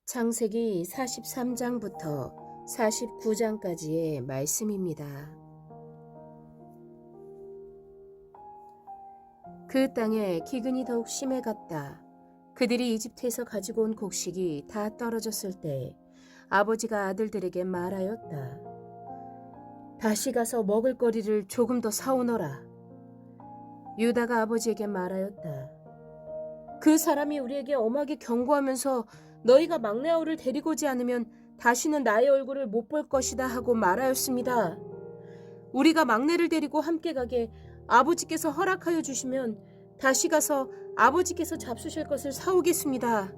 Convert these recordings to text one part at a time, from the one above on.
창세기 43장부터 49장까지의 말씀입니다. 그 땅에 기근이 더욱 심해갔다. 그들이 이집트에서 가지고 온 곡식이 다 떨어졌을 때 아버지가 아들들에게 말하였다. 다시 가서 먹을 거리를 조금 더 사오너라. 유다가 아버지에게 말하였다. 그 사람이 우리에게 엄하게 경고하면서 너희가 막내 아우를 데리고 오지 않으면 다시는 나의 얼굴을 못 볼 것이다 하고 말하였습니다. 우리가 막내를 데리고 함께 가게 아버지께서 허락하여 주시면 다시 가서 아버지께서 잡수실 것을 사오겠습니다.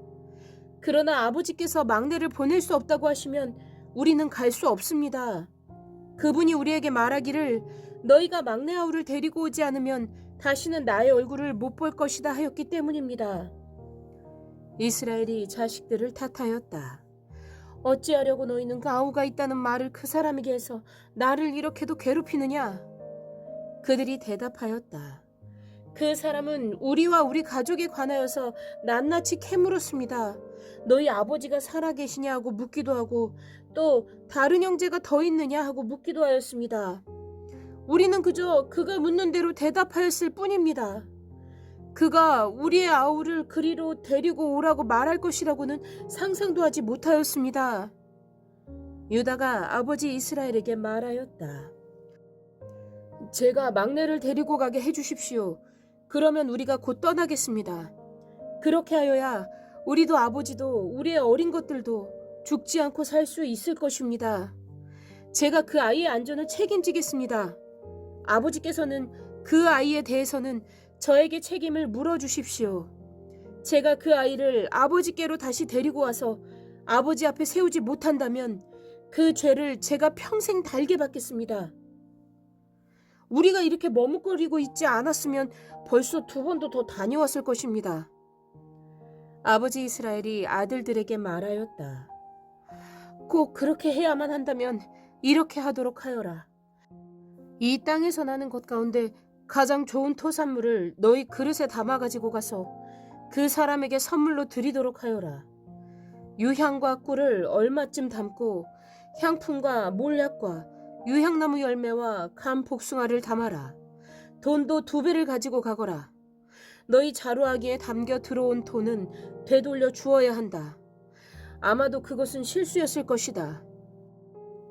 그러나 아버지께서 막내를 보낼 수 없다고 하시면 우리는 갈 수 없습니다. 그분이 우리에게 말하기를 너희가 막내 아우를 데리고 오지 않으면 다시는 나의 얼굴을 못 볼 것이다 하였기 때문입니다. 이스라엘이 자식들을 탓하였다. 어찌하려고 너희는 그 아우가 있다는 말을 그 사람에게 해서 나를 이렇게도 괴롭히느냐? 그들이 대답하였다. 그 사람은 우리와 우리 가족에 관하여서 낱낱이 캐물었습니다. 너희 아버지가 살아계시냐 하고 묻기도 하고 또 다른 형제가 더 있느냐 하고 묻기도 하였습니다. 우리는 그저 그가 묻는 대로 대답하였을 뿐입니다. 그가 우리의 아우를 그리로 데리고 오라고 말할 것이라고는 상상도 하지 못하였습니다. 유다가 아버지 이스라엘에게 말하였다. 제가 막내를 데리고 가게 해주십시오. 그러면 우리가 곧 떠나겠습니다. 그렇게 하여야 우리도 아버지도 우리의 어린 것들도 죽지 않고 살 수 있을 것입니다. 제가 그 아이의 안전을 책임지겠습니다. 아버지께서는 그 아이에 대해서는 저에게 책임을 물어주십시오. 제가 그 아이를 아버지께로 다시 데리고 와서 아버지 앞에 세우지 못한다면 그 죄를 제가 평생 달게 받겠습니다. 우리가 이렇게 머뭇거리고 있지 않았으면 벌써 2번도 더 다녀왔을 것입니다. 아버지 이스라엘이 아들들에게 말하였다. 꼭 그렇게 해야만 한다면 이렇게 하도록 하여라. 이 땅에서 나는 것 가운데 가장 좋은 토산물을 너희 그릇에 담아 가지고 가서 그 사람에게 선물로 드리도록 하여라. 유향과 꿀을 얼마쯤 담고 향품과 몰약과 유향나무 열매와 감 복숭아를 담아라. 돈도 2배를 가지고 가거라. 너희 자루아기에 담겨 들어온 돈은 되돌려 주어야 한다. 아마도 그것은 실수였을 것이다.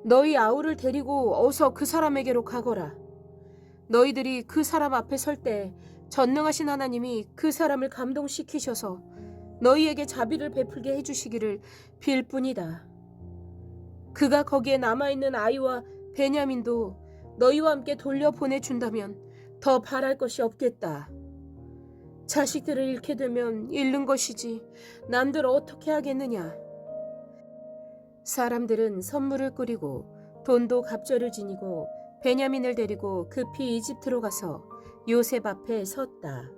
너희 아우를 데리고 어서 그 사람에게로 가거라. 너희들이 그 사람 앞에 설 때 전능하신 하나님이 그 사람을 감동시키셔서 너희에게 자비를 베풀게 해주시기를 빌 뿐이다. 그가 거기에 남아있는 아이와 베냐민도 너희와 함께 돌려보내준다면 더 바랄 것이 없겠다. 자식들을 잃게 되면 잃는 것이지 남들 어떻게 하겠느냐. 사람들은 선물을 꾸리고 돈도 갑절을 지니고 베냐민을 데리고 급히 이집트로 가서 요셉 앞에 섰다.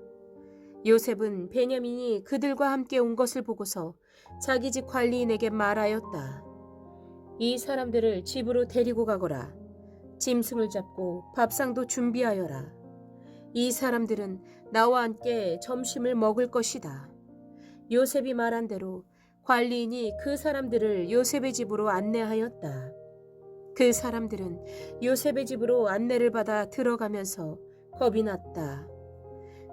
요셉은 베냐민이 그들과 함께 온 것을 보고서 자기 집 관리인에게 말하였다. 이 사람들을 집으로 데리고 가거라. 짐승을 잡고 밥상도 준비하여라. 이 사람들은 나와 함께 점심을 먹을 것이다. 요셉이 말한 대로 관리인이 그 사람들을 요셉의 집으로 안내하였다. 그 사람들은 요셉의 집으로 안내를 받아 들어가면서 겁이 났다.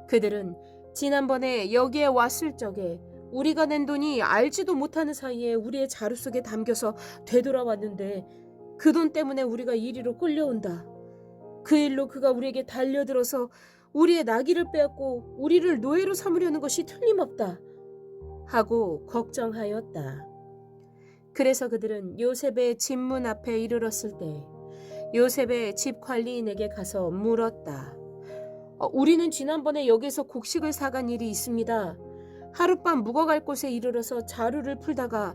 그들은 지난번에 여기에 왔을 적에 우리가 낸 돈이 알지도 못하는 사이에 우리의 자루 속에 담겨서 되돌아왔는데 그 돈 때문에 우리가 이리로 끌려온다. 그 일로 그가 우리에게 달려들어서 우리의 나귀를 빼앗고 우리를 노예로 삼으려는 것이 틀림없다. 하고 걱정하였다. 그래서 그들은 요셉의 집문 앞에 이르렀을 때 요셉의 집 관리인에게 가서 물었다. 우리는 지난번에 여기서 곡식을 사간 일이 있습니다. 하룻밤 묵어갈 곳에 이르러서 자루를 풀다가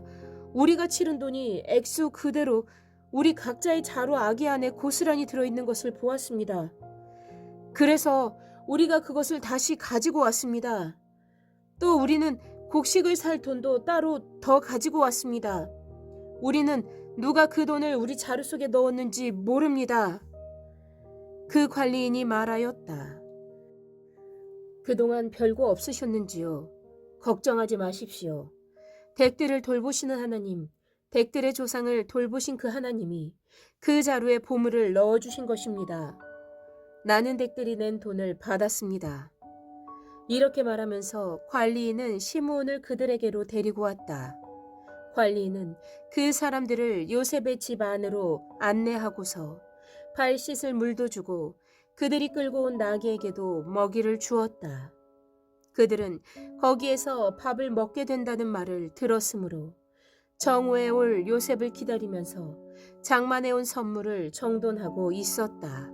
우리가 치른 돈이 액수 그대로 우리 각자의 자루 아기 안에 고스란히 들어있는 것을 보았습니다. 그래서 우리가 그것을 다시 가지고 왔습니다. 또 우리는 곡식을 살 돈도 따로 더 가지고 왔습니다. 우리는 누가 그 돈을 우리 자루 속에 넣었는지 모릅니다. 그 관리인이 말하였다. 그동안 별거 없으셨는지요? 걱정하지 마십시오. 댁들을 돌보시는 하나님, 댁들의 조상을 돌보신 그 하나님이 그 자루에 보물을 넣어주신 것입니다. 나는 댁들이 낸 돈을 받았습니다. 이렇게 말하면서 관리인은 시므온을 그들에게로 데리고 왔다. 관리인은 그 사람들을 요셉의 집 안으로 안내하고서 발 씻을 물도 주고 그들이 끌고 온 나귀에게도 먹이를 주었다. 그들은 거기에서 밥을 먹게 된다는 말을 들었으므로 정오에 올 요셉을 기다리면서 장만해 온 선물을 정돈하고 있었다.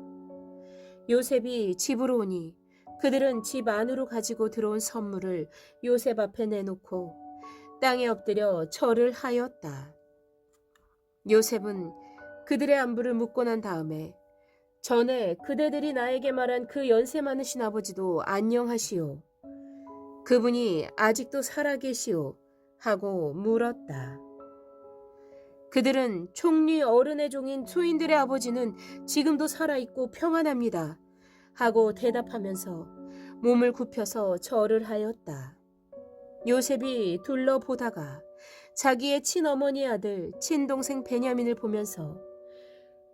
요셉이 집으로 오니 그들은 집 안으로 가지고 들어온 선물을 요셉 앞에 내놓고 땅에 엎드려 절을 하였다. 요셉은 그들의 안부를 묻고 난 다음에 전에 그대들이 나에게 말한 그 연세 많으신 아버지도 안녕하시오. 그분이 아직도 살아계시오 하고 물었다. 그들은 총리 어른의 종인 소인들의 아버지는 지금도 살아있고 평안합니다 하고 대답하면서 몸을 굽혀서 절을 하였다. 요셉이 둘러보다가 자기의 친어머니의 아들 친동생 베냐민을 보면서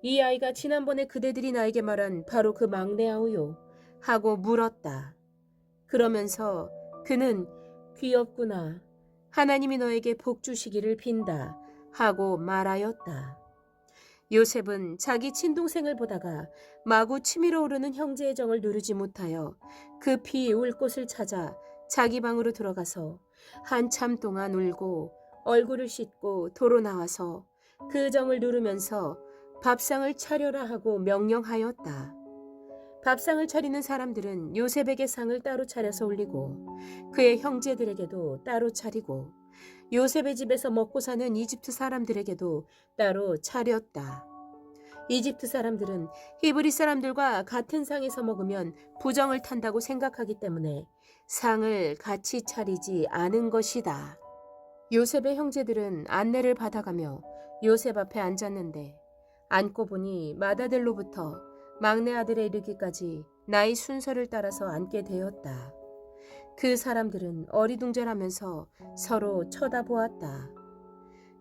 이 아이가 지난번에 그대들이 나에게 말한 바로 그 막내 아우요 하고 물었다. 그러면서 그는 귀엽구나. 하나님이 너에게 복 주시기를 빈다 하고 말하였다. 요셉은 자기 친동생을 보다가 마구 치밀어 오르는 형제의 정을 누르지 못하여 급히 울 곳을 찾아 자기 방으로 들어가서 한참 동안 울고 얼굴을 씻고 도로 나와서 그 정을 누르면서 밥상을 차려라 하고 명령하였다. 밥상을 차리는 사람들은 요셉에게 상을 따로 차려서 올리고 그의 형제들에게도 따로 차리고 요셉의 집에서 먹고 사는 이집트 사람들에게도 따로 차렸다. 이집트 사람들은 히브리 사람들과 같은 상에서 먹으면 부정을 탄다고 생각하기 때문에 상을 같이 차리지 않은 것이다. 요셉의 형제들은 안내를 받아가며 요셉 앞에 앉았는데 앉고 보니 맏아들로부터 막내 아들에 이르기까지 나이 순서를 따라서 앉게 되었다. 그 사람들은 어리둥절하면서 서로 쳐다보았다.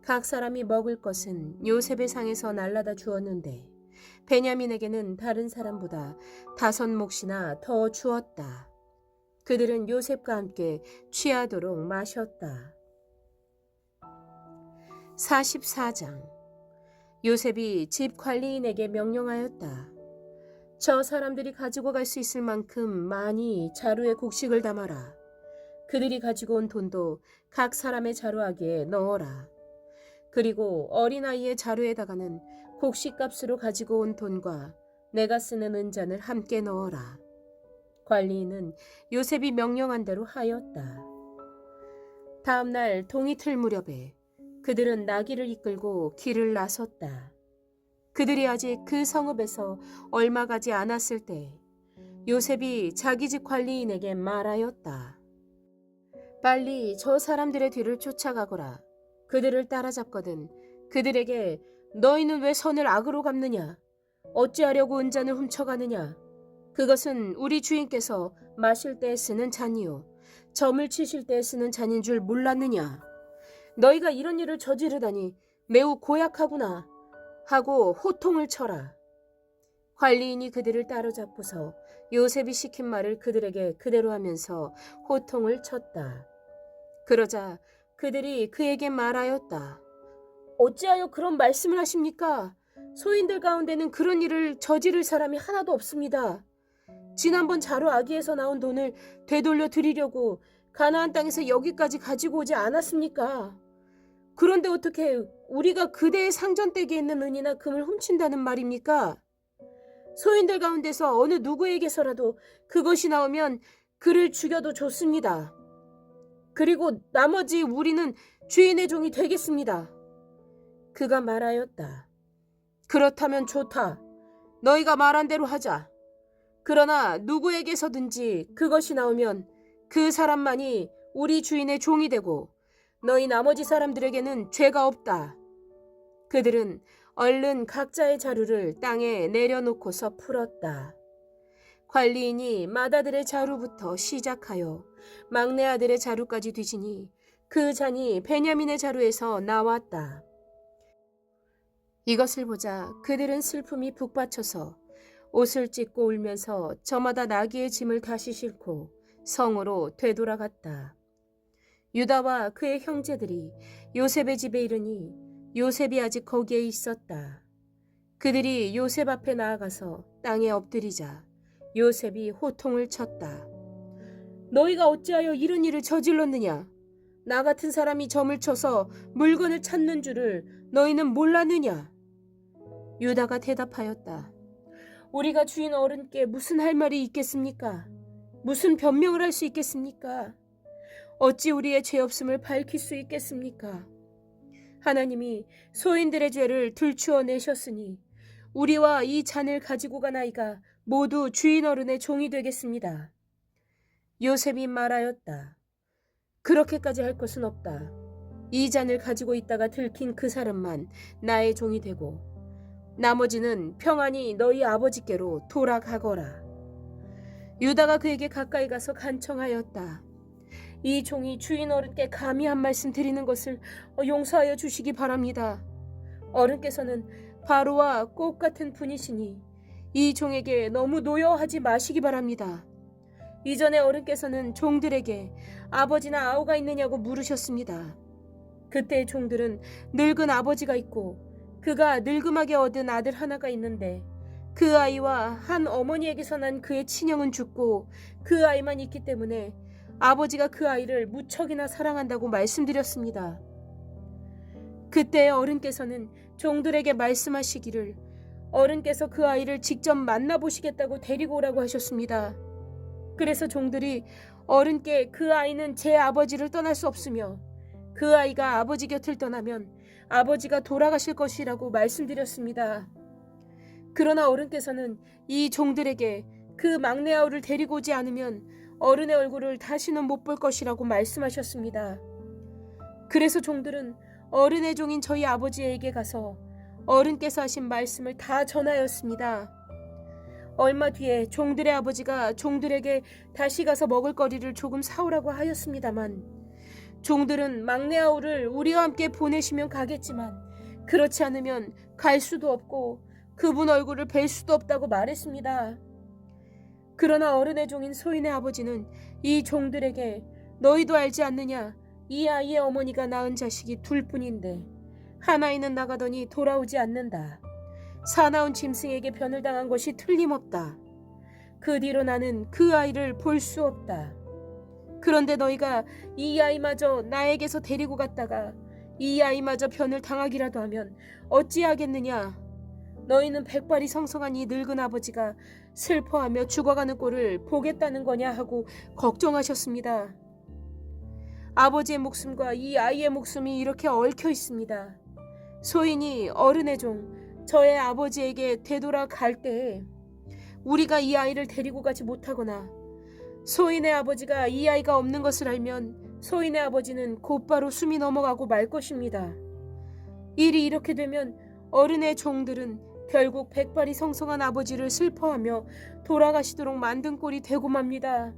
각 사람이 먹을 것은 요셉의 상에서 날라다 주었는데 베냐민에게는 다른 사람보다 5몫이나 더 주었다. 그들은 요셉과 함께 취하도록 마셨다. 44장. 요셉이 집 관리인에게 명령하였다. 저 사람들이 가지고 갈 수 있을 만큼 많이 자루에 곡식을 담아라. 그들이 가지고 온 돈도 각 사람의 자루아기에 넣어라. 그리고 어린아이의 자루에다가는 곡식값으로 가지고 온 돈과 내가 쓰는 은잔을 함께 넣어라. 관리인은 요셉이 명령한 대로 하였다. 다음 날 동이틀 무렵에 그들은 나귀를 이끌고 길을 나섰다. 그들이 아직 그 성읍에서 얼마 가지 않았을 때 요셉이 자기 집 관리인에게 말하였다. 빨리 저 사람들의 뒤를 쫓아가거라. 그들을 따라잡거든 그들에게 너희는 왜 선을 악으로 갚느냐? 어찌하려고 은잔을 훔쳐가느냐? 그것은 우리 주인께서 마실 때 쓰는 잔이요 점을 치실 때 쓰는 잔인 줄 몰랐느냐? 너희가 이런 일을 저지르다니 매우 고약하구나 하고 호통을 쳐라. 관리인이 그들을 따로잡고서 요셉이 시킨 말을 그들에게 그대로 하면서 호통을 쳤다. 그러자 그들이 그에게 말하였다. 어찌하여 그런 말씀을 하십니까? 소인들 가운데는 그런 일을 저지를 사람이 하나도 없습니다. 지난번 자루 아기에서 나온 돈을 되돌려 드리려고 가나안 땅에서 여기까지 가지고 오지 않았습니까? 그런데 어떻게 우리가 그대의 상전댁에 있는 은이나 금을 훔친다는 말입니까? 소인들 가운데서 어느 누구에게서라도 그것이 나오면 그를 죽여도 좋습니다. 그리고 나머지 우리는 주인의 종이 되겠습니다. 그가 말하였다. 그렇다면 좋다. 너희가 말한 대로 하자. 그러나 누구에게서든지 그것이 나오면 그 사람만이 우리 주인의 종이 되고 너희 나머지 사람들에게는 죄가 없다. 그들은 얼른 각자의 자루를 땅에 내려놓고서 풀었다. 관리인이 맏아들의 자루부터 시작하여 막내 아들의 자루까지 뒤지니 그 잔이 베냐민의 자루에서 나왔다. 이것을 보자 그들은 슬픔이 북받쳐서 옷을 찢고 울면서 저마다 나귀의 짐을 다시 싣고 성으로 되돌아갔다. 유다와 그의 형제들이 요셉의 집에 이르니 요셉이 아직 거기에 있었다. 그들이 요셉 앞에 나아가서 땅에 엎드리자 요셉이 호통을 쳤다. 너희가 어찌하여 이런 일을 저질렀느냐? 나 같은 사람이 점을 쳐서 물건을 찾는 줄을 너희는 몰랐느냐? 유다가 대답하였다. 우리가 주인 어른께 무슨 할 말이 있겠습니까? 무슨 변명을 할 수 있겠습니까? 어찌 우리의 죄 없음을 밝힐 수 있겠습니까? 하나님이 소인들의 죄를 들추어 내셨으니 우리와 이 잔을 가지고 간 아이가 모두 주인 어른의 종이 되겠습니다. 요셉이 말하였다. 그렇게까지 할 것은 없다. 이 잔을 가지고 있다가 들킨 그 사람만 나의 종이 되고 나머지는 평안히 너희 아버지께로 돌아가거라. 유다가 그에게 가까이 가서 간청하였다. 이 종이 주인 어른께 감히 한 말씀 드리는 것을 용서하여 주시기 바랍니다. 어른께서는 바로와 꽃 같은 분이시니 이 종에게 너무 노여하지 마시기 바랍니다. 이전에 어른께서는 종들에게 아버지나 아우가 있느냐고 물으셨습니다. 그때 종들은 늙은 아버지가 있고 그가 늙음하게 얻은 아들 하나가 있는데 그 아이와 한 어머니에게서 난 그의 친형은 죽고 그 아이만 있기 때문에 아버지가 그 아이를 무척이나 사랑한다고 말씀드렸습니다. 그때 어른께서는 종들에게 말씀하시기를 어른께서 그 아이를 직접 만나보시겠다고 데리고 오라고 하셨습니다. 그래서 종들이 어른께 그 아이는 제 아버지를 떠날 수 없으며 그 아이가 아버지 곁을 떠나면 아버지가 돌아가실 것이라고 말씀드렸습니다. 그러나 어른께서는 이 종들에게 그 막내 아우를 데리고 오지 않으면 어른의 얼굴을 다시는 못 볼 것이라고 말씀하셨습니다. 그래서 종들은 어른의 종인 저희 아버지에게 가서 어른께서 하신 말씀을 다 전하였습니다. 얼마 뒤에 종들의 아버지가 종들에게 다시 가서 먹을 거리를 조금 사오라고 하였습니다만 종들은 막내 아우를 우리와 함께 보내시면 가겠지만 그렇지 않으면 갈 수도 없고 그분 얼굴을 뵐 수도 없다고 말했습니다. 그러나 어른의 종인 소인의 아버지는 이 종들에게 너희도 알지 않느냐? 이 아이의 어머니가 낳은 자식이 둘뿐인데 한 아이는 나가더니 돌아오지 않는다. 사나운 짐승에게 변을 당한 것이 틀림없다. 그 뒤로 나는 그 아이를 볼 수 없다. 그런데 너희가 이 아이마저 나에게서 데리고 갔다가 이 아이마저 변을 당하기라도 하면 어찌하겠느냐? 너희는 백발이 성성한 이 늙은 아버지가 슬퍼하며 죽어가는 꼴을 보겠다는 거냐 하고 걱정하셨습니다. 아버지의 목숨과 이 아이의 목숨이 이렇게 얽혀 있습니다. 소인이 어른의 종 저의 아버지에게 되돌아갈 때에 우리가 이 아이를 데리고 가지 못하거나 소인의 아버지가 이 아이가 없는 것을 알면 소인의 아버지는 곧바로 숨이 넘어가고 말 것입니다. 일이 이렇게 되면 어른의 종들은 결국 백발이 성성한 아버지를 슬퍼하며 돌아가시도록 만든 꼴이 되고 맙니다.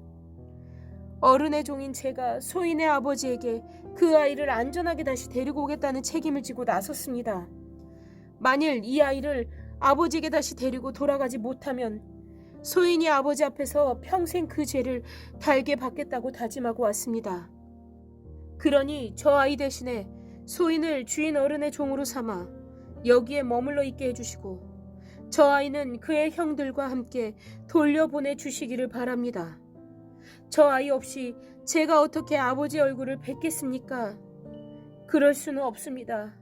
어른의 종인 제가 소인의 아버지에게 그 아이를 안전하게 다시 데리고 오겠다는 책임을 지고 나섰습니다. 만일 이 아이를 아버지에게 다시 데리고 돌아가지 못하면 소인이 아버지 앞에서 평생 그 죄를 달게 받겠다고 다짐하고 왔습니다. 그러니 저 아이 대신에 소인을 주인 어른의 종으로 삼아 여기에 머물러 있게 해주시고 저 아이는 그의 형들과 함께 돌려보내 주시기를 바랍니다. 저 아이 없이 제가 어떻게 아버지 얼굴을 뵙겠습니까? 그럴 수는 없습니다.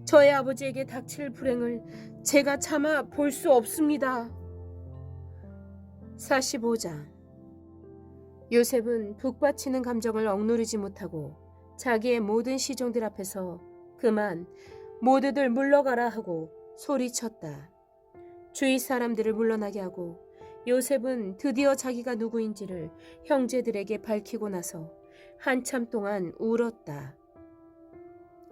저의 아버지에게 닥칠 불행을 제가 차마 볼 수 없습니다. 45장. 요셉은 북받치는 감정을 억누르지 못하고 자기의 모든 시종들 앞에서 그만 모두들 물러가라 하고 소리쳤다. 주위 사람들을 물러나게 하고 요셉은 드디어 자기가 누구인지를 형제들에게 밝히고 나서 한참 동안 울었다.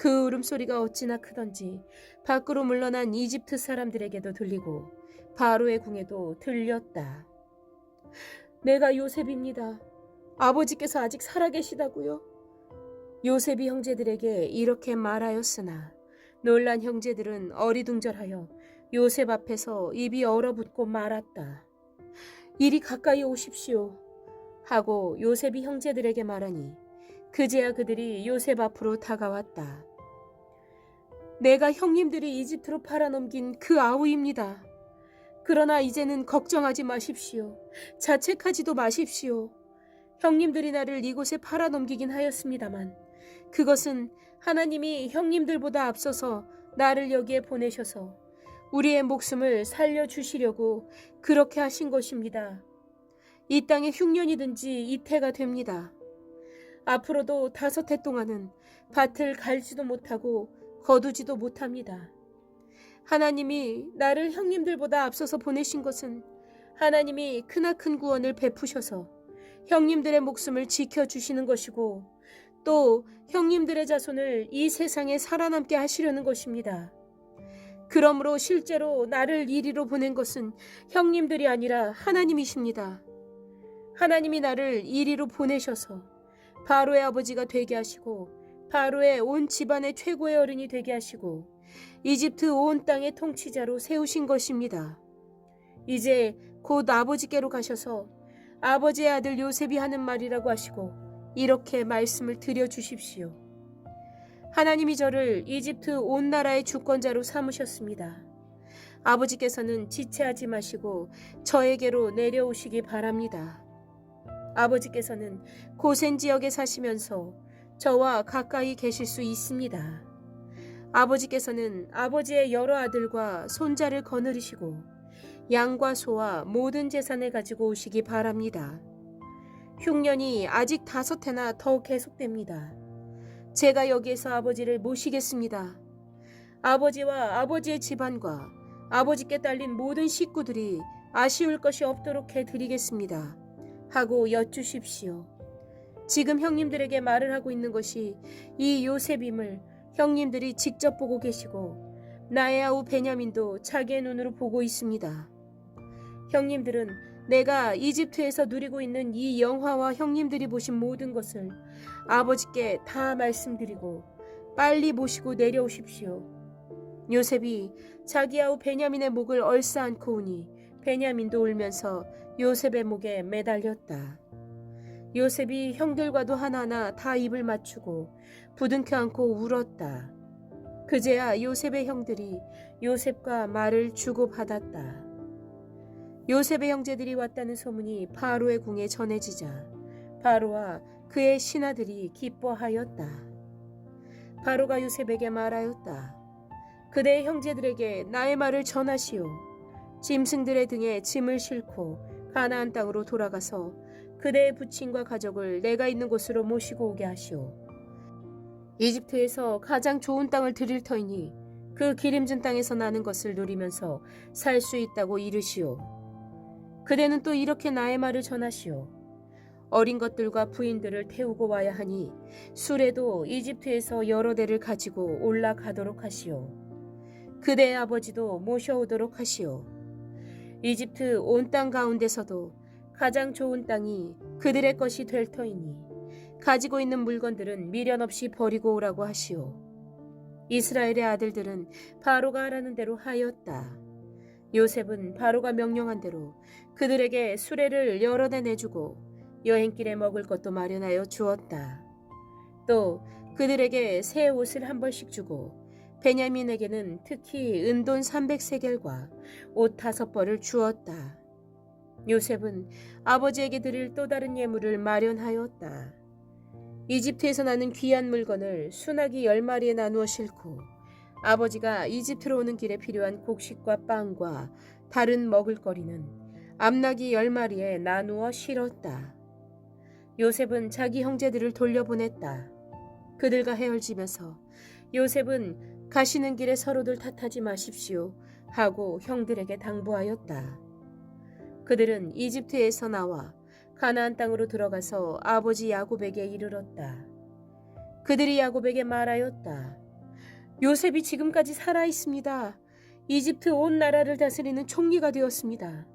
그 울음소리가 어찌나 크던지 밖으로 물러난 이집트 사람들에게도 들리고 바로의 궁에도 들렸다. 내가 요셉입니다. 아버지께서 아직 살아계시다고요? 요셉이 형제들에게 이렇게 말하였으나 놀란 형제들은 어리둥절하여 요셉 앞에서 입이 얼어붙고 말았다. 이리 가까이 오십시오 하고 요셉이 형제들에게 말하니 그제야 그들이 요셉 앞으로 다가왔다. 내가 형님들이 이집트로 팔아넘긴 그 아우입니다. 그러나 이제는 걱정하지 마십시오. 자책하지도 마십시오. 형님들이 나를 이곳에 팔아넘기긴 하였습니다만 그것은 하나님이 형님들보다 앞서서 나를 여기에 보내셔서 우리의 목숨을 살려주시려고 그렇게 하신 것입니다. 이 땅에 흉년이든지 이태가 됩니다. 앞으로도 5해 동안은 밭을 갈지도 못하고 거두지도 못합니다. 하나님이 나를 형님들보다 앞서서 보내신 것은 하나님이 크나큰 구원을 베푸셔서 형님들의 목숨을 지켜주시는 것이고 또 형님들의 자손을 이 세상에 살아남게 하시려는 것입니다. 그러므로 실제로 나를 이리로 보낸 것은 형님들이 아니라 하나님이십니다. 하나님이 나를 이리로 보내셔서 바로의 아버지가 되게 하시고 바로의 온 집안의 최고의 어른이 되게 하시고 이집트 온 땅의 통치자로 세우신 것입니다. 이제 곧 아버지께로 가셔서 아버지의 아들 요셉이 하는 말이라고 하시고 이렇게 말씀을 드려주십시오. 하나님이 저를 이집트 온 나라의 주권자로 삼으셨습니다. 아버지께서는 지체하지 마시고 저에게로 내려오시기 바랍니다. 아버지께서는 고센 지역에 사시면서 저와 가까이 계실 수 있습니다. 아버지께서는 아버지의 여러 아들과 손자를 거느리시고 양과 소와 모든 재산을 가지고 오시기 바랍니다. 흉년이 아직 5해나 더 계속됩니다. 제가 여기에서 아버지를 모시겠습니다. 아버지와 아버지의 집안과 아버지께 딸린 모든 식구들이 아쉬울 것이 없도록 해드리겠습니다. 하고 여쭈십시오. 지금 형님들에게 말을 하고 있는 것이 이 요셉임을 형님들이 직접 보고 계시고 나의 아우 베냐민도 자기의 눈으로 보고 있습니다. 형님들은 내가 이집트에서 누리고 있는 이 영화와 형님들이 보신 모든 것을 아버지께 다 말씀드리고 빨리 모시고 내려오십시오. 요셉이 자기 아우 베냐민의 목을 얼싸안고 오니 베냐민도 울면서 요셉의 목에 매달렸다. 요셉이 형들과도 하나하나 다 입을 맞추고 부둥켜 안고 울었다. 그제야 요셉의 형들이 요셉과 말을 주고받았다. 요셉의 형제들이 왔다는 소문이 바로의 궁에 전해지자 바로와 그의 신하들이 기뻐하였다. 바로가 요셉에게 말하였다. 그대의 형제들에게 나의 말을 전하시오. 짐승들의 등에 짐을 싣고 가나안 땅으로 돌아가서 그대의 부친과 가족을 내가 있는 곳으로 모시고 오게 하시오. 이집트에서 가장 좋은 땅을 드릴 터이니 그 기름진 땅에서 나는 것을 누리면서 살 수 있다고 이르시오. 그대는 또 이렇게 나의 말을 전하시오. 어린 것들과 부인들을 태우고 와야 하니 수레도 이집트에서 여러 대를 가지고 올라가도록 하시오. 그대의 아버지도 모셔오도록 하시오. 이집트 온 땅 가운데서도 가장 좋은 땅이 그들의 것이 될 터이니 가지고 있는 물건들은 미련 없이 버리고 오라고 하시오. 이스라엘의 아들들은 바로가 하라는 대로 하였다. 요셉은 바로가 명령한 대로 그들에게 수레를 여러 대 내주고 여행길에 먹을 것도 마련하여 주었다. 또 그들에게 새 옷을 한 벌씩 주고 베냐민에게는 특히 은돈 300세겔과 옷 5벌을 주었다. 요셉은 아버지에게 드릴 또 다른 예물을 마련하였다. 이집트에서 나는 귀한 물건을 수나기 10마리에 나누어 싣고 아버지가 이집트로 오는 길에 필요한 곡식과 빵과 다른 먹을거리는 암나기 10마리에 나누어 실었다. 요셉은 자기 형제들을 돌려보냈다. 그들과 헤어지면서 요셉은 가시는 길에 서로들 탓하지 마십시오 하고 형들에게 당부하였다. 그들은 이집트에서 나와 가나안 땅으로 들어가서 아버지 야곱에게 이르렀다. 그들이 야곱에게 말하였다. 요셉이 지금까지 살아 있습니다. 이집트 온 나라를 다스리는 총리가 되었습니다.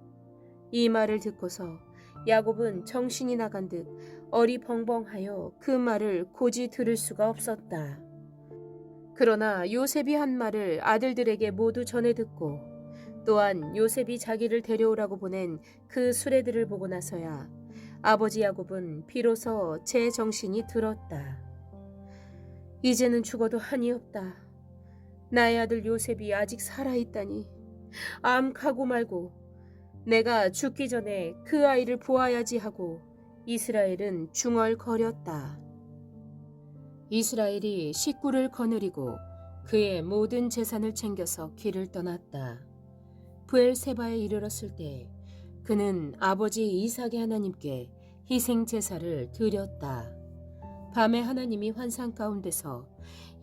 이 말을 듣고서 야곱은 정신이 나간 듯 어리벙벙하여 그 말을 고지 들을 수가 없었다. 그러나 요셉이 한 말을 아들들에게 모두 전해 듣고 또한 요셉이 자기를 데려오라고 보낸 그 수레들을 보고 나서야 아버지 야곱은 비로소 제 정신이 들었다. 이제는 죽어도 한이 없다. 나의 아들 요셉이 아직 살아있다니. 암카고 말고 내가 죽기 전에 그 아이를 보아야지 하고 이스라엘은 중얼거렸다. 이스라엘이 식구를 거느리고 그의 모든 재산을 챙겨서 길을 떠났다. 브엘세바에 이르렀을 때 그는 아버지 이삭의 하나님께 희생 제사를 드렸다. 밤에 하나님이 환상 가운데서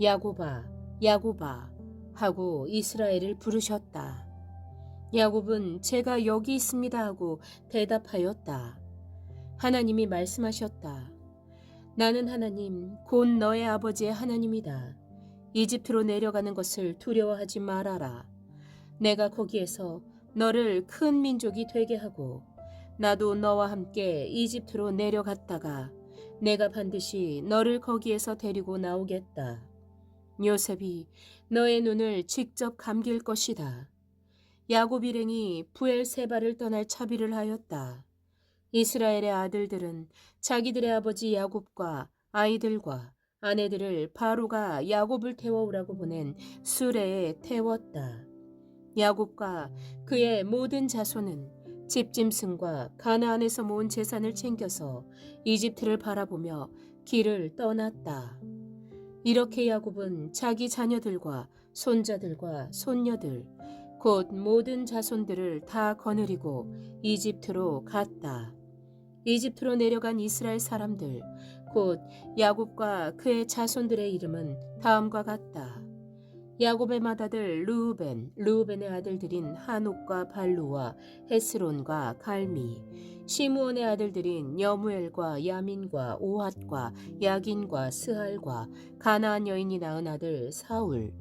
야곱아, 야곱아 하고 이스라엘을 부르셨다. 야곱은 제가 여기 있습니다 하고 대답하였다. 하나님이 말씀하셨다. 나는 하나님, 곧 너의 아버지의 하나님이다. 이집트로 내려가는 것을 두려워하지 말아라. 내가 거기에서 너를 큰 민족이 되게 하고 나도 너와 함께 이집트로 내려갔다가 내가 반드시 너를 거기에서 데리고 나오겠다. 요셉이 너의 눈을 직접 감길 것이다. 야곱 일행이 브엘세바를 떠날 차비를 하였다. 이스라엘의 아들들은 자기들의 아버지 야곱과 아이들과 아내들을 바로가 야곱을 태워오라고 보낸 수레에 태웠다. 야곱과 그의 모든 자손은 집짐승과 가나안에서 모은 재산을 챙겨서 이집트를 바라보며 길을 떠났다. 이렇게 야곱은 자기 자녀들과 손자들과 손녀들 곧 모든 자손들을 다 거느리고 이집트로 갔다. 이집트로 내려간 이스라엘 사람들 곧 야곱과 그의 자손들의 이름은 다음과 같다. 야곱의 맏아들 르우벤의 아들들인 하녹과 발루와 헤스론과 갈미, 시므온의 아들들인 여무엘과 야민과 오핫과 야긴과 스할과 가나안 여인이 낳은 아들 사울,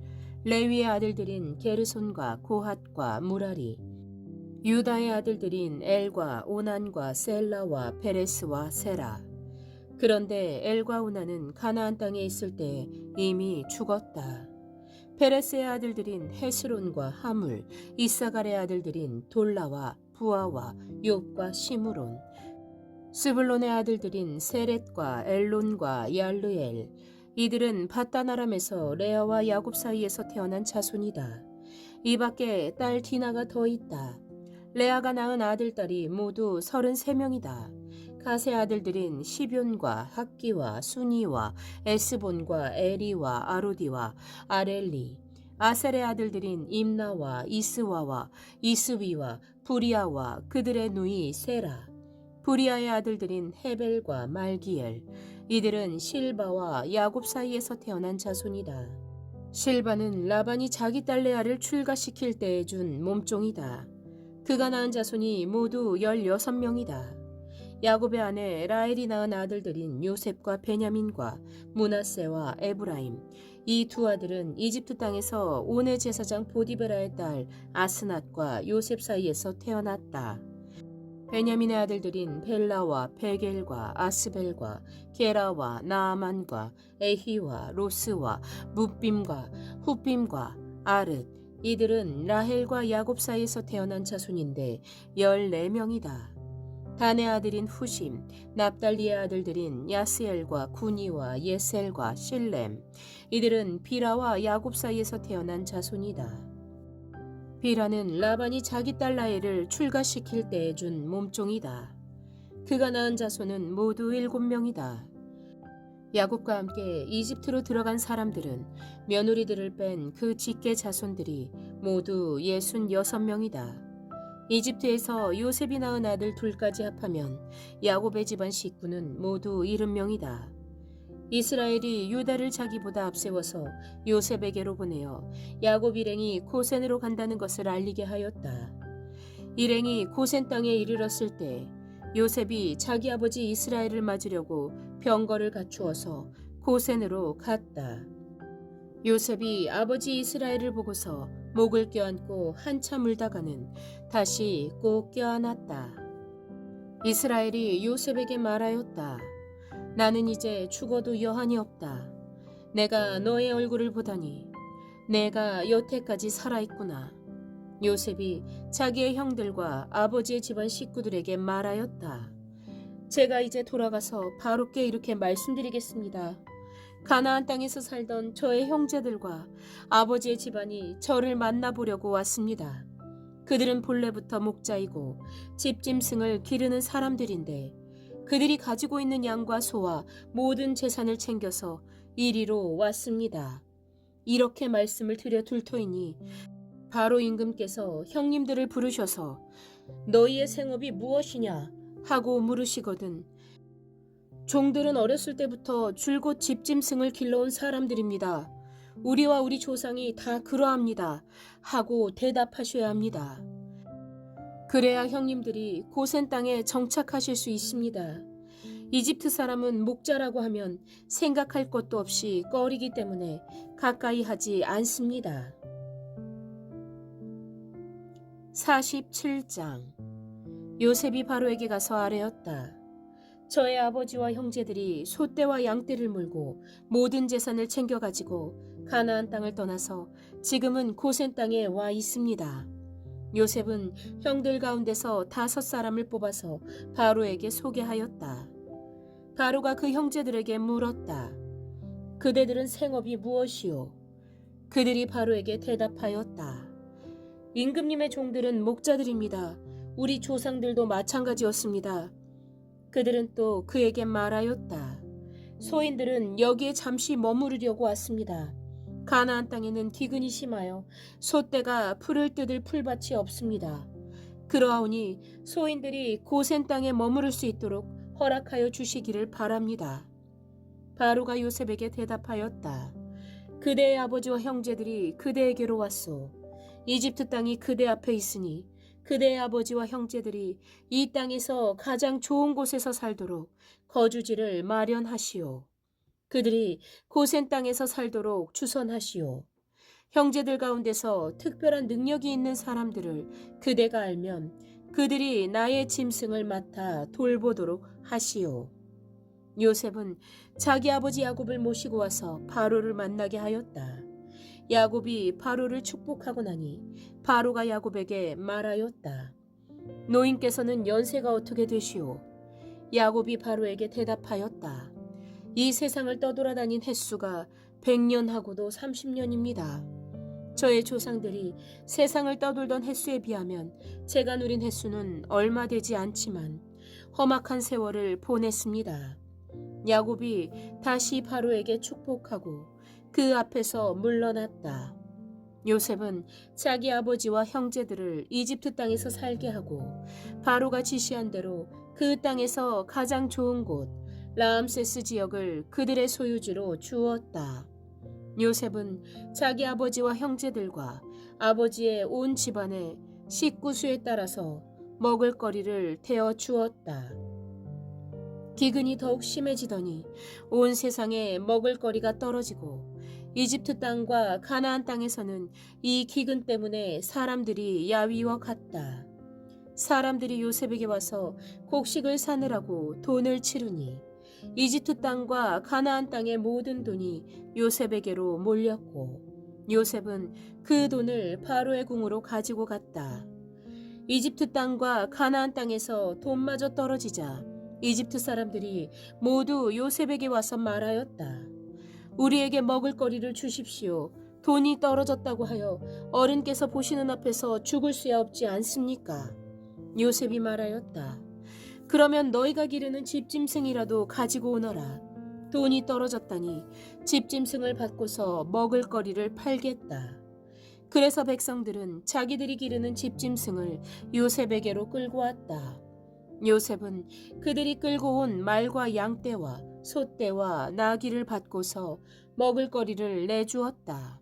레위의 아들들인 게르손과 고핫과 무라리, 유다의 아들들인 엘과 오난과 셀라와 페레스와 세라. 그런데 엘과 오난은 가나안 땅에 있을 때 이미 죽었다. 페레스의 아들들인 헤스론과 하물, 이사갈의 아들들인 돌라와 부아와 욥과 시므론, 스불론의 아들들인 세렛과 엘론과 얄르엘, 이들은 밧단아람에서 레아와 야곱 사이에서 태어난 자손이다. 이 밖에 딸 디나가 더 있다. 레아가 낳은 아들딸이 모두 33명이다. 가세 아들들인 시뷴과 학기와 수니와 에스본과 에리와 아로디와 아렐리, 아셀의 아들들인 임나와 이스와와 이스위와 부리아와 그들의 누이 세라, 부리아의 아들들인 헤벨과 말기엘, 이들은 실바와 야곱 사이에서 태어난 자손이다. 실바는 라반이 자기 딸 레아를 출가시킬 때에 준 몸종이다. 그가 낳은 자손이 모두 16명이다. 야곱의 아내 라헬이 낳은 아들들인 요셉과 베냐민과 므낫세와 에브라임, 이 두 아들은 이집트 땅에서 온의 제사장 보디베라의 딸 아스낫과 요셉 사이에서 태어났다. 베냐민의 아들들인 벨라와 베겔과 아스벨과 게라와 나아만과 에히와 로스와 뭇빔과 훗빔과 아릇, 이들은 라헬과 야곱 사이에서 태어난 자손인데 14명이다. 단의 아들인 후심, 납달리의 아들들인 야스엘과 구니와 예셀과 실렘, 이들은 비라와 야곱 사이에서 태어난 자손이다. 비라는 라반이 자기 딸 라헬을 출가시킬 때에 준 몸종이다. 그가 낳은 자손은 모두 7명이다. 야곱과 함께 이집트로 들어간 사람들은 며느리들을 뺀 그 직계 자손들이 모두 66명이다. 이집트에서 요셉이 낳은 아들 둘까지 합하면 야곱의 집안 식구는 모두 70명이다. 이스라엘이 유다를 자기보다 앞세워서 요셉에게로 보내어 야곱 일행이 고센으로 간다는 것을 알리게 하였다. 일행이 고센 땅에 이르렀을 때 요셉이 자기 아버지 이스라엘을 맞으려고 병거를 갖추어서 고센으로 갔다. 요셉이 아버지 이스라엘을 보고서 목을 껴안고 한참 울다가는 다시 꼭 껴안았다. 이스라엘이 요셉에게 말하였다. 나는 이제 죽어도 여한이 없다. 내가 너의 얼굴을 보다니 내가 여태까지 살아있구나. 요셉이 자기의 형들과 아버지의 집안 식구들에게 말하였다. 제가 이제 돌아가서 바로께 이렇게 말씀드리겠습니다. 가나안 땅에서 살던 저의 형제들과 아버지의 집안이 저를 만나보려고 왔습니다. 그들은 본래부터 목자이고 집짐승을 기르는 사람들인데 그들이 가지고 있는 양과 소와 모든 재산을 챙겨서 이리로 왔습니다. 이렇게 말씀을 드려 둘 터이니 바로 임금께서 형님들을 부르셔서 너희의 생업이 무엇이냐 하고 물으시거든 종들은 어렸을 때부터 줄곧 집짐승을 길러온 사람들입니다. 우리와 우리 조상이 다 그러합니다 하고 대답하셔야 합니다. 그래야 형님들이 고센 땅에 정착하실 수 있습니다. 이집트 사람은 목자라고 하면 생각할 것도 없이 꺼리기 때문에 가까이 하지 않습니다. 47장 요셉이 바로에게 가서 아뢰었다. 저의 아버지와 형제들이 소떼와 양떼를 몰고 모든 재산을 챙겨가지고 가나안 땅을 떠나서 지금은 고센 땅에 와 있습니다. 요셉은 형들 가운데서 5사람을 뽑아서 바로에게 소개하였다. 바로가 그 형제들에게 물었다. 그대들은 생업이 무엇이요? 그들이 바로에게 대답하였다. 임금님의 종들은 목자들입니다. 우리 조상들도 마찬가지였습니다. 그들은 또 그에게 말하였다. 소인들은 여기에 잠시 머무르려고 왔습니다. 가나안 땅에는 기근이 심하여 소떼가 풀을 뜯을 풀밭이 없습니다. 그러하오니 소인들이 고센 땅에 머무를 수 있도록 허락하여 주시기를 바랍니다. 바로가 요셉에게 대답하였다. 그대의 아버지와 형제들이 그대에게로 왔소. 이집트 땅이 그대 앞에 있으니 그대의 아버지와 형제들이 이 땅에서 가장 좋은 곳에서 살도록 거주지를 마련하시오. 그들이 고센 땅에서 살도록 주선하시오. 형제들 가운데서 특별한 능력이 있는 사람들을 그대가 알면 그들이 나의 짐승을 맡아 돌보도록 하시오. 요셉은 자기 아버지 야곱을 모시고 와서 바로를 만나게 하였다. 야곱이 바로를 축복하고 나니 바로가 야곱에게 말하였다. 노인께서는 연세가 어떻게 되시오? 야곱이 바로에게 대답하였다. 이 세상을 떠돌아다닌 횟수가 100년하고도 30년입니다. 저의 조상들이 세상을 떠돌던 횟수에 비하면 제가 누린 횟수는 얼마 되지 않지만 험악한 세월을 보냈습니다. 야곱이 다시 바로에게 축복하고 그 앞에서 물러났다. 요셉은 자기 아버지와 형제들을 이집트 땅에서 살게 하고 바로가 지시한 대로 그 땅에서 가장 좋은 곳 라암세스 지역을 그들의 소유지로 주었다. 요셉은 자기 아버지와 형제들과 아버지의 온 집안의 식구수에 따라서 먹을거리를 태워 주었다. 기근이 더욱 심해지더니 온 세상에 먹을거리가 떨어지고 이집트 땅과 가나안 땅에서는 이 기근 때문에 사람들이 야위어 갔다. 사람들이 요셉에게 와서 곡식을 사느라고 돈을 치르니 이집트 땅과 가나안 땅의 모든 돈이 요셉에게로 몰렸고 요셉은 그 돈을 바로의 궁으로 가지고 갔다. 이집트 땅과 가나안 땅에서 돈마저 떨어지자 이집트 사람들이 모두 요셉에게 와서 말하였다. 우리에게 먹을거리를 주십시오. 돈이 떨어졌다고 하여 어른께서 보시는 앞에서 죽을 수야 없지 않습니까? 요셉이 말하였다. 그러면 너희가 기르는 집짐승이라도 가지고 오너라. 돈이 떨어졌다니 집짐승을 받고서 먹을거리를 팔겠다. 그래서 백성들은 자기들이 기르는 집짐승을 요셉에게로 끌고 왔다. 요셉은 그들이 끌고 온 말과 양떼와 소떼와 나귀를 받고서 먹을거리를 내주었다.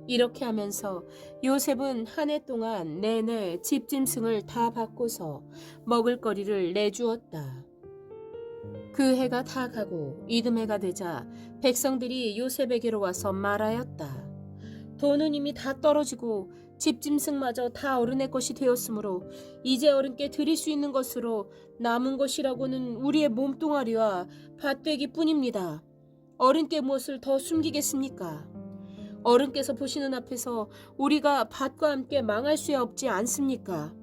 이렇게 하면서 요셉은 한 해 동안 내내 집짐승을 다 받고서 먹을거리를 내주었다. 그 해가 다 가고 이듬해가 되자 백성들이 요셉에게로 와서 말하였다. 돈은 이미 다 떨어지고 집짐승마저 다 어른의 것이 되었으므로 이제 어른께 드릴 수 있는 것으로 남은 것이라고는 우리의 몸뚱아리와 밭되기뿐입니다. 어른께 무엇을 더 숨기겠습니까? 어른께서 보시는 앞에서 우리가 밭과 함께 망할 수야 없지 않습니까?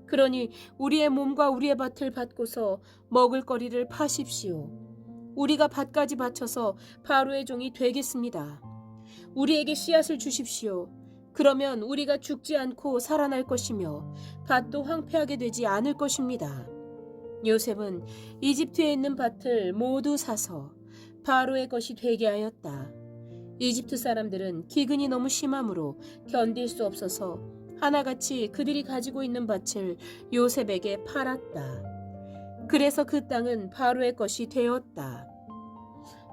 그러니 우리의 몸과 우리의 밭을 받고서 먹을거리를 파십시오. 우리가 밭까지 바쳐서 바로의 종이 되겠습니다. 우리에게 씨앗을 주십시오. 그러면 우리가 죽지 않고 살아날 것이며 밭도 황폐하게 되지 않을 것입니다. 요셉은 이집트에 있는 밭을 모두 사서 바로의 것이 되게 하였다. 이집트 사람들은 기근이 너무 심하므로 견딜 수 없어서 하나같이 그들이 가지고 있는 밭을 요셉에게 팔았다. 그래서 그 땅은 바로의 것이 되었다.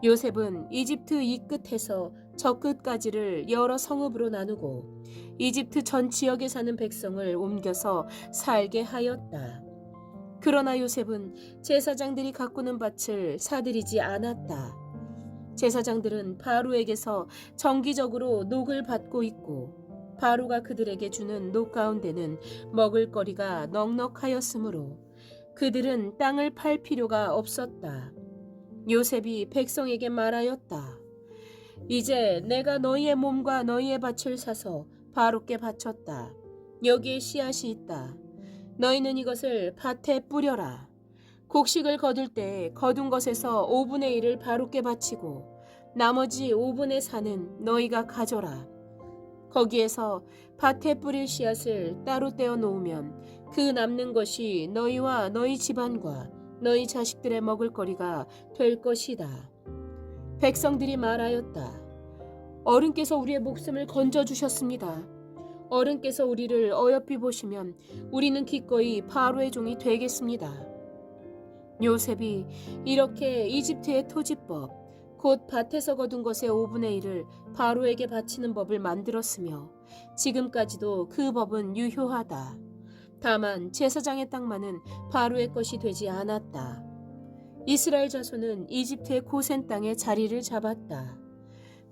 요셉은 이집트 이 끝에서 저 끝까지를 여러 성읍으로 나누고 이집트 전 지역에 사는 백성을 옮겨서 살게 하였다. 그러나 요셉은 제사장들이 가꾸는 밭을 사들이지 않았다. 제사장들은 바로에게서 정기적으로 녹을 받고 있고 바로가 그들에게 주는 녹 가운데는 먹을거리가 넉넉하였으므로 그들은 땅을 팔 필요가 없었다. 요셉이 백성에게 말하였다. 이제 내가 너희의 몸과 너희의 밭을 사서 바로께 바쳤다. 여기에 씨앗이 있다. 너희는 이것을 밭에 뿌려라. 곡식을 거둘 때 거둔 것에서 5분의 1을 바로께 바치고 나머지 5분의 4는 너희가 가져라. 거기에서 밭에 뿌릴 씨앗을 따로 떼어 놓으면 그 남는 것이 너희와 너희 집안과 너희 자식들의 먹을거리가 될 것이다. 백성들이 말하였다. 어른께서 우리의 목숨을 건져주셨습니다. 어른께서 우리를 어여삐 보시면 우리는 기꺼이 바로의 종이 되겠습니다. 요셉이 이렇게 이집트의 토지법, 곧 밭에서 거둔 것의 5분의 1을 바로에게 바치는 법을 만들었으며 지금까지도 그 법은 유효하다. 다만 제사장의 땅만은 바로의 것이 되지 않았다. 이스라엘 자손은 이집트의 고센 땅에 자리를 잡았다.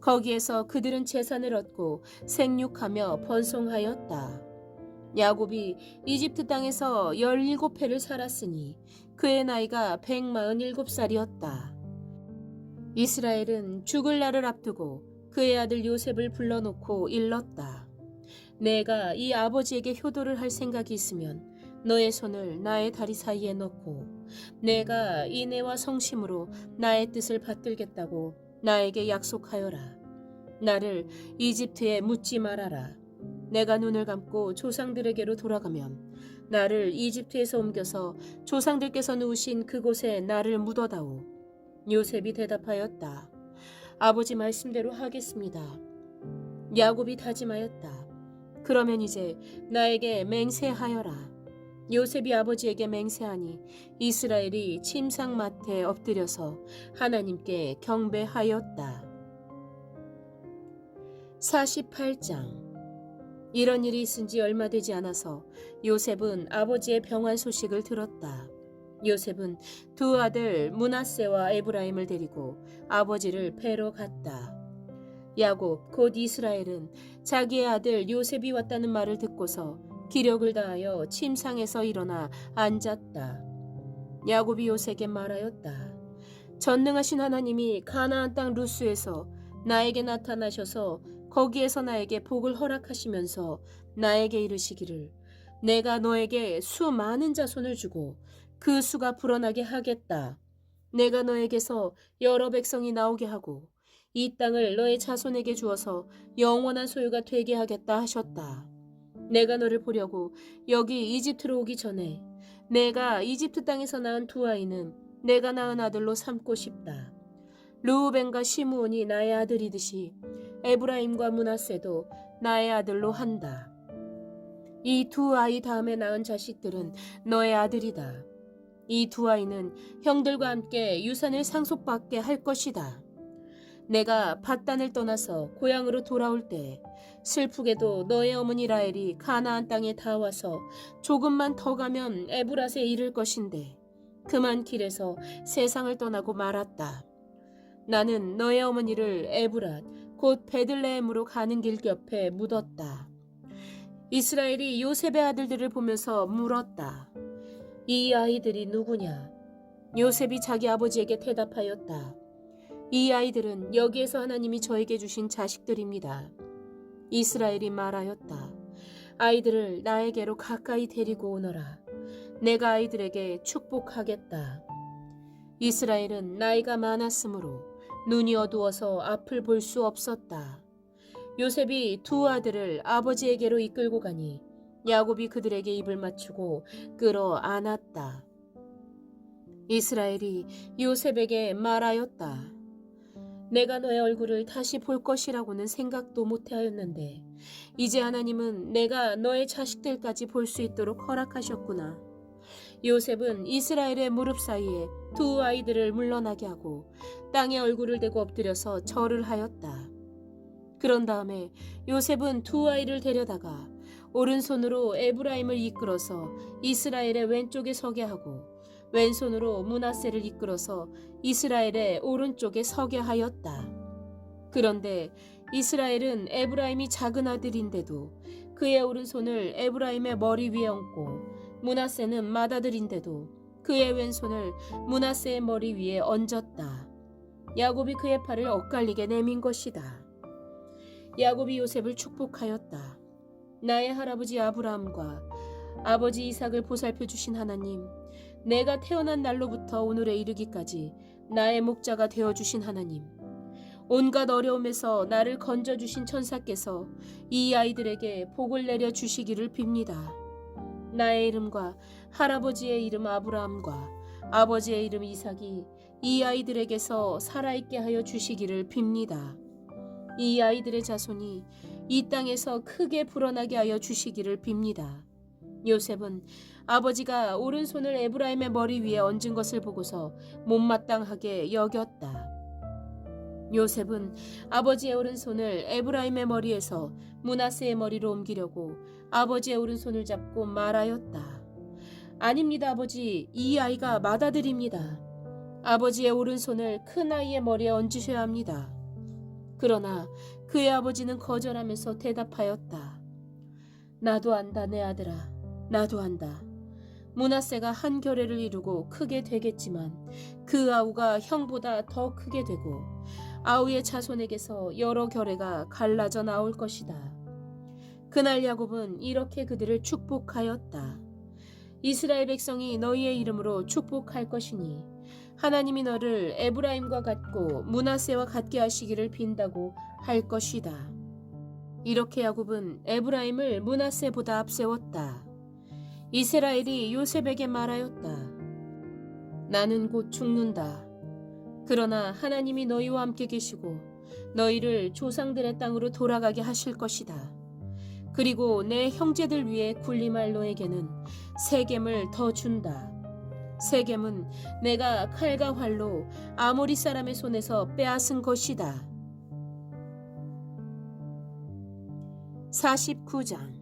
거기에서 그들은 재산을 얻고 생육하며 번성하였다. 야곱이 이집트 땅에서 17해를 살았으니 그의 나이가 147살이었다. 이스라엘은 죽을 날을 앞두고 그의 아들 요셉을 불러놓고 일렀다. 내가 이 아버지에게 효도를 할 생각이 있으면 너의 손을 나의 다리 사이에 넣고 내가 인애와 성심으로 나의 뜻을 받들겠다고 나에게 약속하여라. 나를 이집트에 묻지 말아라. 내가 눈을 감고 조상들에게로 돌아가면 나를 이집트에서 옮겨서 조상들께서 누우신 그곳에 나를 묻어다오. 요셉이 대답하였다. 아버지 말씀대로 하겠습니다. 야곱이 다짐하였다. 그러면 이제 나에게 맹세하여라. 요셉이 아버지에게 맹세하니 이스라엘이 침상맡에 엎드려서 하나님께 경배하였다. 48장. 이런 일이 있은 지 얼마 되지 않아서 요셉은 아버지의 병환 소식을 들었다. 요셉은 두 아들 므낫세와 에브라임을 데리고 아버지를 뵈러 갔다. 야곱 곧 이스라엘은 자기의 아들 요셉이 왔다는 말을 듣고서 기력을 다하여 침상에서 일어나 앉았다. 야곱이 요셉에게 말하였다. 전능하신 하나님이 가나안 땅 루스에서 나에게 나타나셔서 거기에서 나에게 복을 허락하시면서 나에게 이르시기를 내가 너에게 수많은 자손을 주고 그 수가 불어나게 하겠다. 내가 너에게서 여러 백성이 나오게 하고 이 땅을 너의 자손에게 주어서 영원한 소유가 되게 하겠다 하셨다. 내가 너를 보려고 여기 이집트로 오기 전에 내가 이집트 땅에서 낳은 두 아이는 내가 낳은 아들로 삼고 싶다. 르우벤과 시므온이 나의 아들이듯이 에브라임과 므낫세도 나의 아들로 한다. 이 두 아이 다음에 낳은 자식들은 너의 아들이다. 이 두 아이는 형들과 함께 유산을 상속받게 할 것이다. 내가 밧단을 떠나서 고향으로 돌아올 때 슬프게도 너의 어머니 라헬이 가나안 땅에 다 와서 조금만 더 가면 에브랏에 이를 것인데 그만 길에서 세상을 떠나고 말았다. 나는 너의 어머니를 에브랏 곧 베들레헴으로 가는 길 옆에 묻었다. 이스라엘이 요셉의 아들들을 보면서 물었다. 이 아이들이 누구냐? 요셉이 자기 아버지에게 대답하였다. 이 아이들은 여기에서 하나님이 저에게 주신 자식들입니다. 이스라엘이 말하였다. 아이들을 나에게로 가까이 데리고 오너라. 내가 아이들에게 축복하겠다. 이스라엘은 나이가 많았으므로 눈이 어두워서 앞을 볼 수 없었다. 요셉이 두 아들을 아버지에게로 이끌고 가니 야곱이 그들에게 입을 맞추고 끌어 안았다. 이스라엘이 요셉에게 말하였다. 내가 너의 얼굴을 다시 볼 것이라고는 생각도 못하였는데 이제 하나님은 내가 너의 자식들까지 볼 수 있도록 허락하셨구나. 요셉은 이스라엘의 무릎 사이에 두 아이들을 물러나게 하고 땅에 얼굴을 대고 엎드려서 절을 하였다. 그런 다음에 요셉은 두 아이를 데려다가 오른손으로 에브라임을 이끌어서 이스라엘의 왼쪽에 서게 하고 왼손으로 므낫세를 이끌어서 이스라엘의 오른쪽에 서게 하였다. 그런데 이스라엘은 에브라임이 작은 아들인데도 그의 오른손을 에브라임의 머리 위에 얹고 므낫세는 맏아들인데도 그의 왼손을 므낫세의 머리 위에 얹었다. 야곱이 그의 팔을 엇갈리게 내민 것이다. 야곱이 요셉을 축복하였다. 나의 할아버지 아브라함과 아버지 이삭을 보살펴 주신 하나님, 내가 태어난 날로부터 오늘에 이르기까지 나의 목자가 되어주신 하나님, 온갖 어려움에서 나를 건져주신 천사께서 이 아이들에게 복을 내려 주시기를 빕니다. 나의 이름과 할아버지의 이름 아브라함과 아버지의 이름 이삭이 이 아이들에게서 살아있게 하여 주시기를 빕니다. 이 아이들의 자손이 이 땅에서 크게 불어나게 하여 주시기를 빕니다. 요셉은 아버지가 오른손을 에브라임의 머리 위에 얹은 것을 보고서 못마땅하게 여겼다. 요셉은 아버지의 오른손을 에브라임의 머리에서 므낫세의 머리로 옮기려고 아버지의 오른손을 잡고 말하였다. 아닙니다, 아버지. 이 아이가 맏아들입니다. 아버지의 오른손을 큰 아이의 머리에 얹으셔야 합니다. 그러나 그의 아버지는 거절하면서 대답하였다. 나도 안다, 내 아들아. 나도 안다. 므낫세가 한 결례를 이루고 크게 되겠지만 그 아우가 형보다 더 크게 되고 아우의 자손에게서 여러 결례가 갈라져 나올 것이다. 그날 야곱은 이렇게 그들을 축복하였다. 이스라엘 백성이 너희의 이름으로 축복할 것이니 하나님이 너를 에브라임과 같고 므낫세와 같게 하시기를 빈다고 할 것이다. 이렇게 야곱은 에브라임을 므낫세보다 앞세웠다. 이스라엘이 요셉에게 말하였다. 나는 곧 죽는다. 그러나 하나님이 너희와 함께 계시고 너희를 조상들의 땅으로 돌아가게 하실 것이다. 그리고 내 형제들 위에 군림할 너에게는 세겜을 더 준다. 세겜은 내가 칼과 활로 아모리 사람의 손에서 빼앗은 것이다. 49장.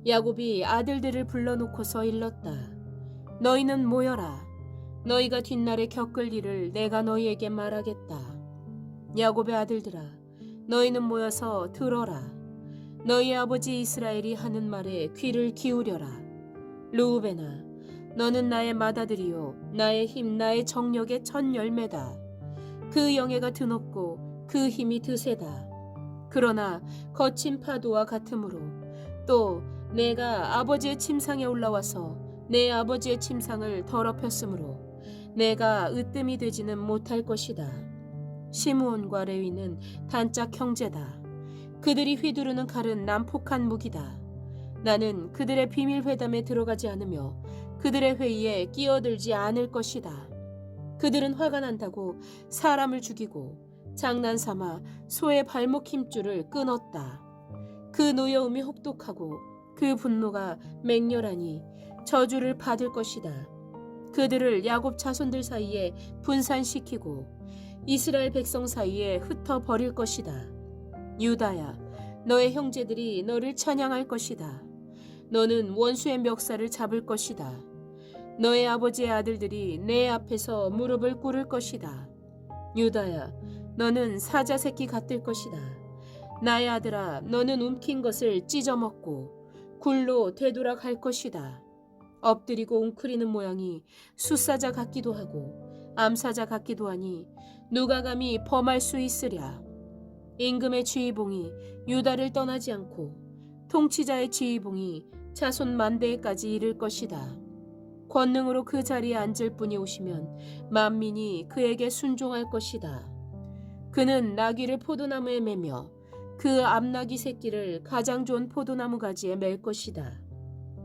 야곱이 아들들을 불러놓고서 일렀다. 너희는 모여라. 너희가 뒷날에 겪을 일을 내가 너희에게 말하겠다. 야곱의 아들들아, 너희는 모여서 들어라. 너희 아버지 이스라엘이 하는 말에 귀를 기울여라. 르우벤아, 너는 나의 맏아들이요 나의 힘 나의 정력의 첫 열매다. 그 영예가 드높고 그 힘이 드세다. 그러나 거친 파도와 같으므로 또 내가 아버지의 침상에 올라와서 내 아버지의 침상을 더럽혔으므로 내가 으뜸이 되지는 못할 것이다. 시므온과 레위는 단짝 형제다. 그들이 휘두르는 칼은 난폭한 무기다. 나는 그들의 비밀 회담에 들어가지 않으며 그들의 회의에 끼어들지 않을 것이다. 그들은 화가 난다고 사람을 죽이고 장난삼아 소의 발목 힘줄을 끊었다. 그 노여움이 혹독하고 그 분노가 맹렬하니 저주를 받을 것이다. 그들을 야곱 자손들 사이에 분산시키고 이스라엘 백성 사이에 흩어버릴 것이다. 유다야, 너의 형제들이 너를 찬양할 것이다. 너는 원수의 멱살을 잡을 것이다. 너의 아버지의 아들들이 내 앞에서 무릎을 꿇을 것이다. 유다야, 너는 사자 새끼 같을 것이다. 나의 아들아, 너는 움킨 것을 찢어먹고 굴로 되돌아갈 것이다. 엎드리고 웅크리는 모양이 숫사자 같기도 하고 암사자 같기도 하니 누가 감히 범할 수 있으랴. 임금의 지휘봉이 유다를 떠나지 않고 통치자의 지휘봉이 자손 만대에까지 이를 것이다. 권능으로 그 자리에 앉을 분이 오시면 만민이 그에게 순종할 것이다. 그는 나귀를 포도나무에 매며 그 암나귀 새끼를 가장 좋은 포도나무 가지에 맬 것이다.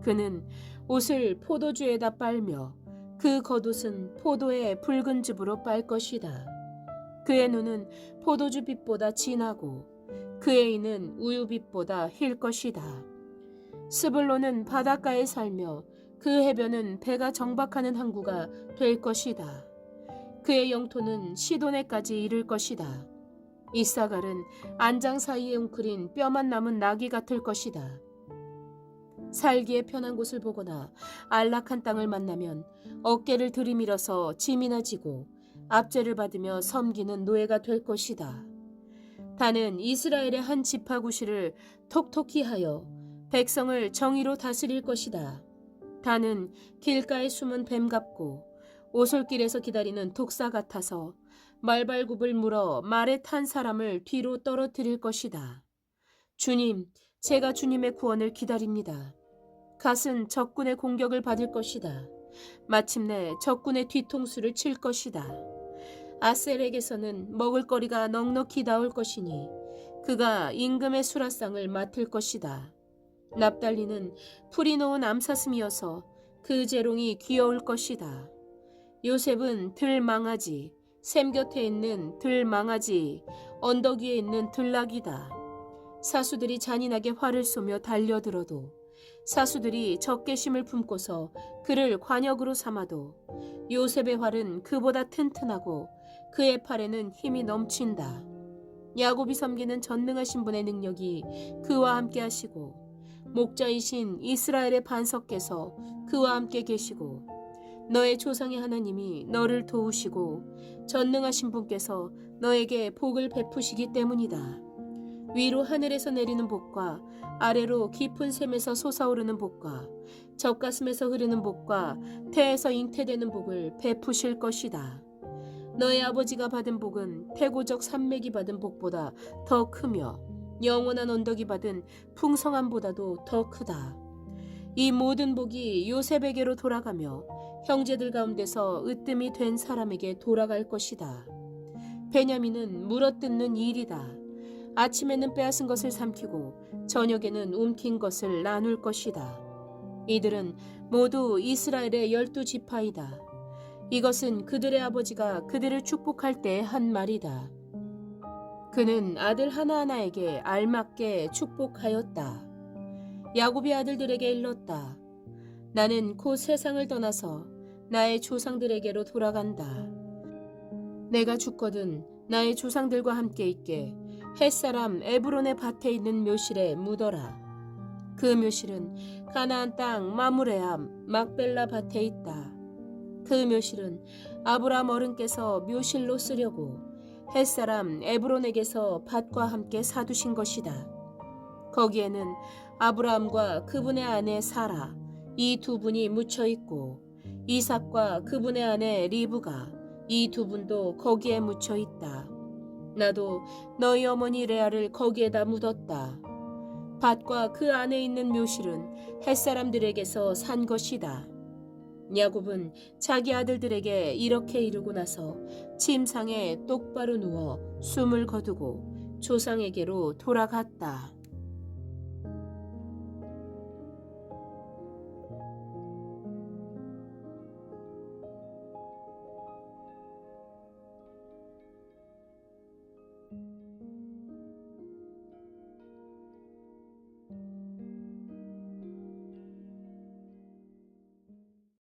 그는 옷을 포도주에다 빨며 그 겉옷은 포도의 붉은 즙으로 빨 것이다. 그의 눈은 포도주 빛보다 진하고 그의 이는 우유빛보다 힐 것이다. 스불론은 바닷가에 살며 그 해변은 배가 정박하는 항구가 될 것이다. 그의 영토는 시도네까지 이를 것이다. 이사갈은 안장 사이에 웅크린 뼈만 남은 나귀 같을 것이다. 살기에 편한 곳을 보거나 안락한 땅을 만나면 어깨를 들이밀어서 짐이나 지고 압제를 받으며 섬기는 노예가 될 것이다. 다는 이스라엘의 한 지파구시를 톡톡히 하여 백성을 정의로 다스릴 것이다. 다는 길가에 숨은 뱀 같고 오솔길에서 기다리는 독사 같아서 말발굽을 물어 말에 탄 사람을 뒤로 떨어뜨릴 것이다. 주님, 제가 주님의 구원을 기다립니다. 갓은 적군의 공격을 받을 것이다. 마침내 적군의 뒤통수를 칠 것이다. 아셀에게서는 먹을거리가 넉넉히 나올 것이니 그가 임금의 수라상을 맡을 것이다. 납달리는 풀이 놓은 암사슴이어서 그 재롱이 귀여울 것이다. 요셉은 들망아지, 샘 곁에 있는 들망아지, 언덕 위에 있는 들나귀다. 사수들이 잔인하게 활을 쏘며 달려들어도 사수들이 적개심을 품고서 그를 관역으로 삼아도 요셉의 활은 그보다 튼튼하고 그의 팔에는 힘이 넘친다. 야곱이 섬기는 전능하신 분의 능력이 그와 함께 하시고 목자이신 이스라엘의 반석께서 그와 함께 계시고 너의 조상의 하나님이 너를 도우시고 전능하신 분께서 너에게 복을 베푸시기 때문이다. 위로 하늘에서 내리는 복과 아래로 깊은 샘에서 솟아오르는 복과 젖가슴에서 흐르는 복과 태에서 잉태되는 복을 베푸실 것이다. 너의 아버지가 받은 복은 태고적 산맥이 받은 복보다 더 크며 영원한 언덕이 받은 풍성함보다도 더 크다. 이 모든 복이 요셉에게로 돌아가며 형제들 가운데서 으뜸이 된 사람에게 돌아갈 것이다. 베냐민은 물어뜯는 일이다. 아침에는 빼앗은 것을 삼키고 저녁에는 움킨 것을 나눌 것이다. 이들은 모두 이스라엘의 12지파이다. 이것은 그들의 아버지가 그들을 축복할 때 한 말이다. 그는 아들 하나하나에게 알맞게 축복하였다. 야곱의 아들들에게 일렀다. 나는 곧 세상을 떠나서 나의 조상들에게로 돌아간다. 내가 죽거든 나의 조상들과 함께 있게 햇사람 에브론의 밭에 있는 묘실에 묻어라. 그 묘실은 가나안 땅 마므레암 막벨라 밭에 있다. 그 묘실은 아브라함 어른께서 묘실로 쓰려고 햇사람 에브론에게서 밭과 함께 사두신 것이다. 거기에는 아브라함과 그분의 아내 사라 이 두 분이 묻혀 있고 이삭과 그분의 아내 리브가 이 두 분도 거기에 묻혀 있다. 나도 너희 어머니 레아를 거기에다 묻었다. 밭과 그 안에 있는 묘실은 햇사람들에게서 산 것이다. 야곱은 자기 아들들에게 이렇게 이르고 나서 침상에 똑바로 누워 숨을 거두고 조상에게로 돌아갔다.